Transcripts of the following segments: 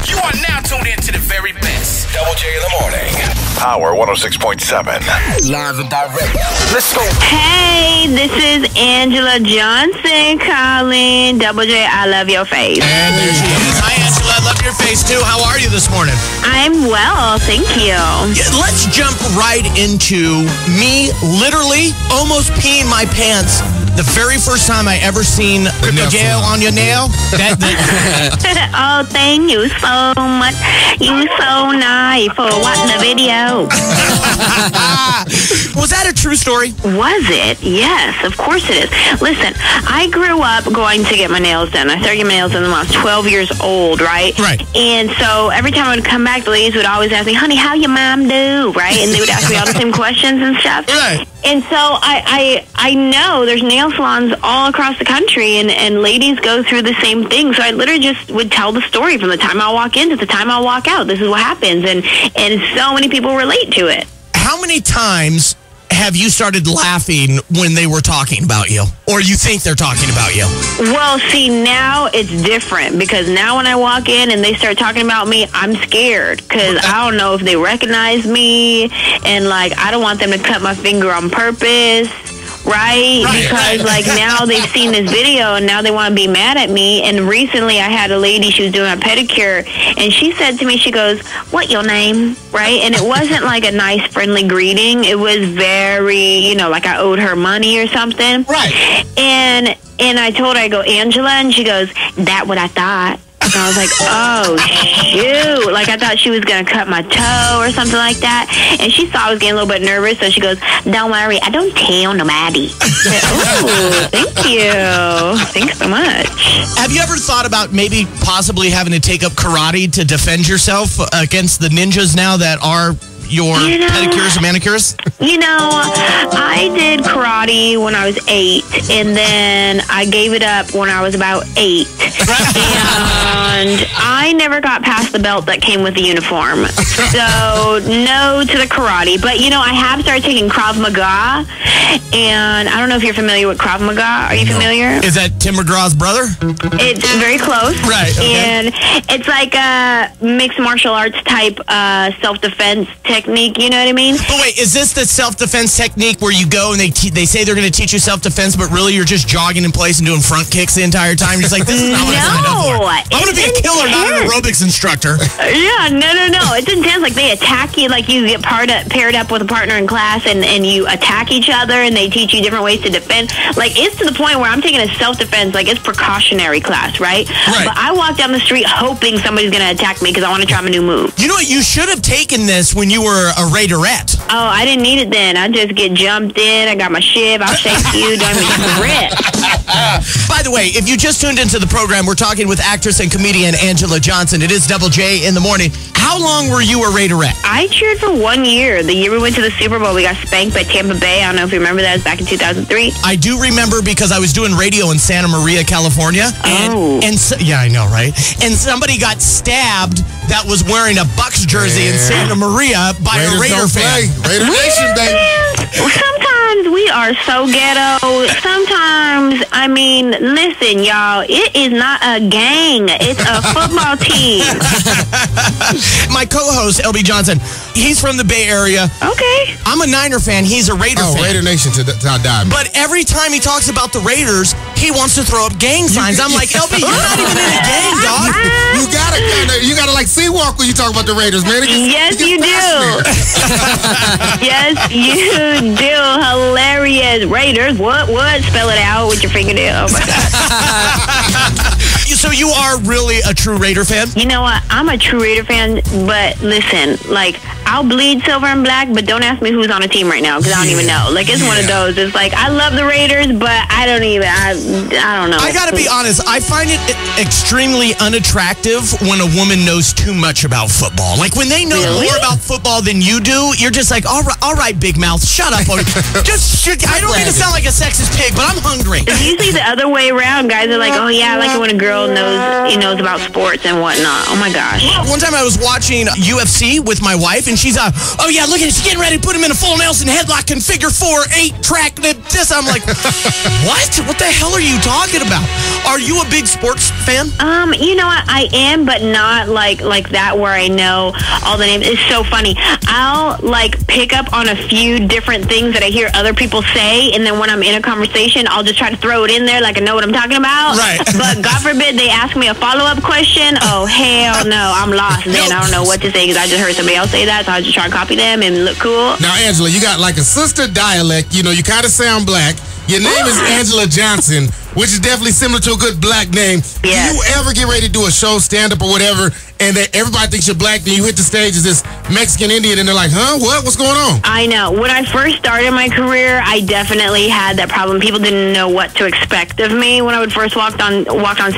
You are now tuned in to the very best. Double J in the morning. Power 106.7. Live and direct. Let's go. Hey, this is Anjelah Johnson calling. Double J, I love your face. And there she is. Hi, Anjelah. I love your face, too. How are you this morning? I'm well, thank you. Yeah, let's jump right into me literally almost peeing my pants the very first time I ever seen crypto gel on your nail. Oh, thank you so much. You so nice for watching the video. Was that a true story? Was it? Yes, of course it is. Listen, I grew up going to get my nails done. I started getting my nails done when I was 12 years old, right? Right. And so every time I would come back, the ladies would always ask me, honey, how your mom do? Right? And they would ask me all the same questions and stuff. Right. And so I know there's nail salons all across the country, and ladies go through the same thing. So I literally just would tell the story from the time I walk in to the time I walk out. This is what happens, and so many people relate to it. How many times have you started laughing when they were talking about you? Or you think they're talking about you? Well, see, now it's different because now when I walk in and they start talking about me, I'm scared because I don't know if they recognize me, and like I don't want them to cut my finger on purpose. Right? Because, like, now they've seen this video and now they want to be mad at me. And recently I had a lady, she was doing a pedicure, and she said to me, she goes, what your name? Right? And it wasn't like a nice, friendly greeting. It was very, you know, like I owed her money or something. Right. And I told her, I go, Anjelah, and she goes, that what I thought. And I was like, oh, shoot. Like, I thought she was going to cut my toe or something like that. And she saw I was getting a little bit nervous, so she goes, don't worry, I don't tell nobody. Oh, thank you. Thanks so much. Have you ever thought about maybe possibly having to take up karate to defend yourself against the ninjas now that are your pedicures and manicures? You know, I did karate when I was 8, and then I gave it up when I was about 8. And I never got past the belt that came with the uniform. So, no to the karate. But, you know, I have started taking Krav Maga, and I don't know if you're familiar with Krav Maga. Are you familiar? Is that Tim McGraw's brother? It's very close. Right. Okay. And it's like a mixed martial arts type self-defense technique, you know what I mean? But wait, is this the self-defense technique where you go and they say they're going to teach you self-defense, but really you're just jogging in place and doing front kicks the entire time? You're just like, this is not what I signed up for. I'm going to be a killer, not an aerobics instructor. Yeah, no. It's intense. Like, they attack you, like you get paired up with a partner in class, and you attack each other, and they teach you different ways to defend. Like, it's to the point where I'm taking a self-defense, like, it's precautionary class, right? But I walk down the street hoping somebody's going to attack me because I want to try my new move. You know what? You should have taken this when you were a Raiderette. Oh, I didn't need it then. I just get jumped in. I got my shiv. I'll shake you. Don't even get the rip. By the way, if you just tuned into the program, we're talking with actress and comedian Anjelah Johnson. It is Double J in the morning. How long were you a Raiderette? I cheered for 1 year. The year we went to the Super Bowl, we got spanked by Tampa Bay. I don't know if you remember that. It was back in 2003. I do remember because I was doing radio in Santa Maria, California. Yeah, I know, right? And somebody got stabbed that was wearing a Bucks jersey in Santa Maria by a Raider fan. Raider Nation, baby. Sometimes we are so ghetto. Sometimes, I mean, listen, y'all, it is not a gang. It's a football team. My co-host, LB Johnson, he's from the Bay Area. Okay. I'm a Niner fan. He's a Raider fan. Raider Nation to die, man. But every time he talks about the Raiders, he wants to throw up gang signs. I'm like, LB, you're not even in a gang, dog. You gotta like C-walk when you talk about the Raiders, man. Yes, you do. Yes, you do. Hilarious. Raiders. What? Spell it out with your fingernail. Oh, my God. So you are really a true Raider fan? You know what? I'm a true Raider fan, but listen, like, I'll bleed silver and black, but don't ask me who's on a team right now, because I don't even know. Like, it's one of those. It's like, I love the Raiders, but I don't know. I gotta be honest, I find it extremely unattractive when a woman knows too much about football. Like, when they know more about football than you do, you're just like, all right, big mouth, shut up. I don't mean to sound like a sexist pig, but I'm hungry. It's usually the other way around. Guys are like, oh yeah, I like it when a girl knows about sports and whatnot. Oh my gosh. One time I was watching UFC with my wife, and she's oh yeah, look at it, she's getting ready to put him in a full Nelson headlock, configure 4-8 track. This, I'm like, what the hell are you talking about? Are you a big sports fan? You know what, I am, but not like that where I know all the names. It's so funny. I'll like pick up on a few different things that I hear other people say, and then when I'm in a conversation, I'll just try to throw it in there like I know what I'm talking about. Right. But God forbid they ask me a follow-up question. Oh, hell no, I'm lost then. I don't know what to say because I just heard somebody else say that, so I just try to copy them and look cool. Now, Anjelah, you got like a sister dialect. You know, you kind of sound black. Your name is Anjelah Johnson, which is definitely similar to a good black name. Yes. Do you ever get ready to do a show, stand-up or whatever, and that everybody thinks you're black, then you hit the stage as this Mexican Indian, and they're like, huh, what? What's going on? I know. When I first started my career, I definitely had that problem. People didn't know what to expect of me when I would first walk on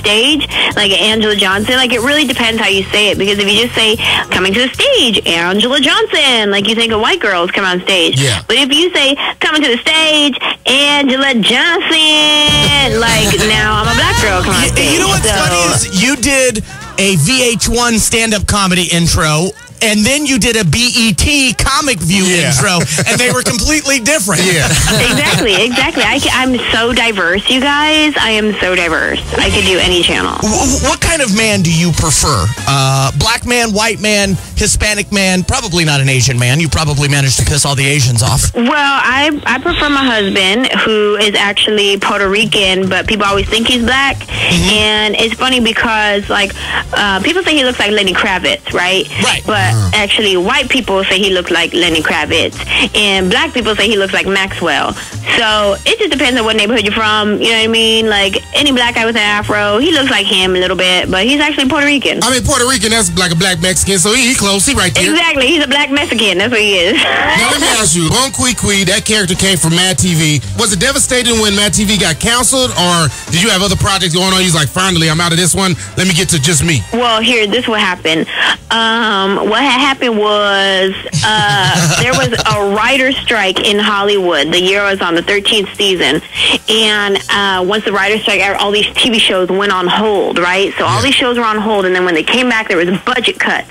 stage, like Anjelah Johnson. Like, it really depends how you say it, because if you just say, coming to the stage, Anjelah Johnson, like you think of white girls come on stage. Yeah. But if you say, coming to the stage, Anjelah Johnson, like, now I'm a black girl come on stage. You know what's funny is you did a VH1 stand-up comedy intro, and then you did a BET Comic View intro, and they were completely different. Yeah. Exactly. I'm so diverse, you guys. I am so diverse. I could do any channel. What kind of man do you prefer? Black man, white man, Hispanic man? Probably not an Asian man. You probably managed to piss all the Asians off. Well, I prefer my husband, who is actually Puerto Rican, but people always think he's black. Mm-hmm. And it's funny because, like, people say he looks like Lenny Kravitz, right? Right. But actually, white people say he looks like Lenny Kravitz, and black people say he looks like Maxwell. So it just depends on what neighborhood you're from. You know what I mean? Like, any black guy with an afro, he looks like him a little bit, but he's actually Puerto Rican. I mean, Puerto Rican, that's like a black Mexican, so he close. He right there. Exactly. He's a black Mexican. That's what he is. Now, let me ask you, Qui Qui, that character came from Mad TV. Was it devastating when Mad TV got canceled, or did you have other projects going on? He's like, finally, I'm out of this one. Let me get to just me. Well, here, this what happened. What had happened was there was a writer's strike in Hollywood. The year I was on the 13th season. And once the writer's strike, all these TV shows went on hold, right? So all these shows were on hold, and then when they came back, there was budget cuts.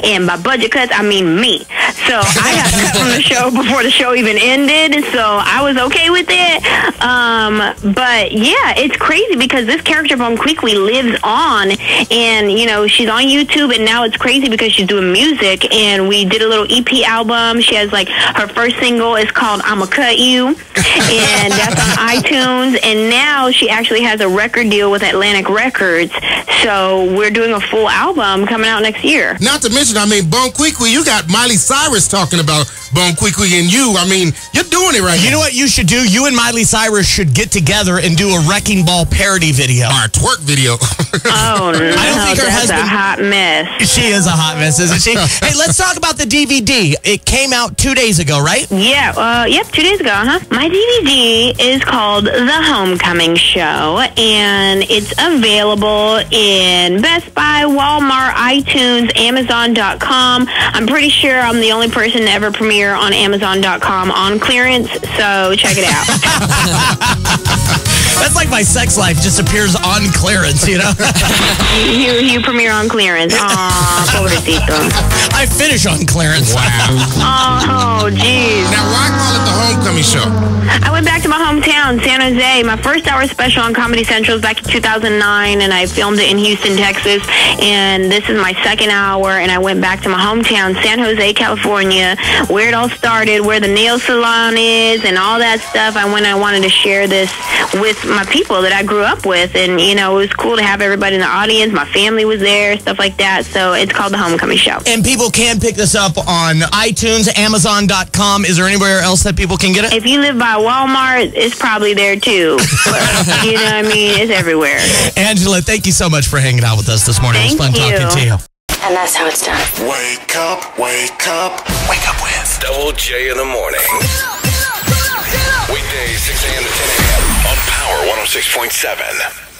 And by budget cuts, I mean me. So I got cut from the show before the show even ended, so I was okay with it. But yeah, it's crazy because this character from Qui Qui lives on, and you know, she's on YouTube, and now it's crazy because she's doing music, and we did a little EP album. She has, like, her first single is called I'ma Cut You, and that's on iTunes, and now she actually has a record deal with Atlantic Records, so we're doing a full album coming out next year. Not to mention, I mean, Qui Qui, you got Miley Cyrus talking about Qui Qui and you. I mean, you're doing it right now. You know what you should do? You and Miley Cyrus should get together and do a Wrecking Ball parody video. Or a twerk video. Oh, no. I don't think her that's husband... a hot mess. She is a hot mess, isn't she? Hey, let's talk about the DVD. It came out 2 days ago, right? Yeah, yep, 2 days ago, My DVD is called The Homecoming Show, and it's available in Best Buy, Walmart, iTunes, Amazon.com. I'm pretty sure I'm the only person to ever premiere on Amazon.com on clearance, so check it out. That's like my sex life just appears on clearance, you know? you premiere on clearance. Aw, pobrecito. I finish on clearance. Wow. Oh, geez. Now, why call it The Homecoming Show? I went back to my hometown, San Jose. My first hour special on Comedy Central was back in 2009, and I filmed it in Houston, Texas. And this is my second hour, and I went back to my hometown, San Jose, California, where it all started, where the Nail Salon is, and all that stuff. I wanted to share this with my people that I grew up with, and, you know, it was cool to have everybody in the audience. My family was there, stuff like that. So it's called The Homecoming Show. And people can pick this up on iTunes, Amazon.com. Is there anywhere else that people can get it? If you live by Walmart, it's probably there too. You know what I mean? It's everywhere. Anjelah, thank you so much for hanging out with us this morning. It was fun talking to you. And that's how it's done. Wake up, wake up. Wake up with Double J in the morning. Weekdays 6 a.m. to 10 a.m. on Power 106.7.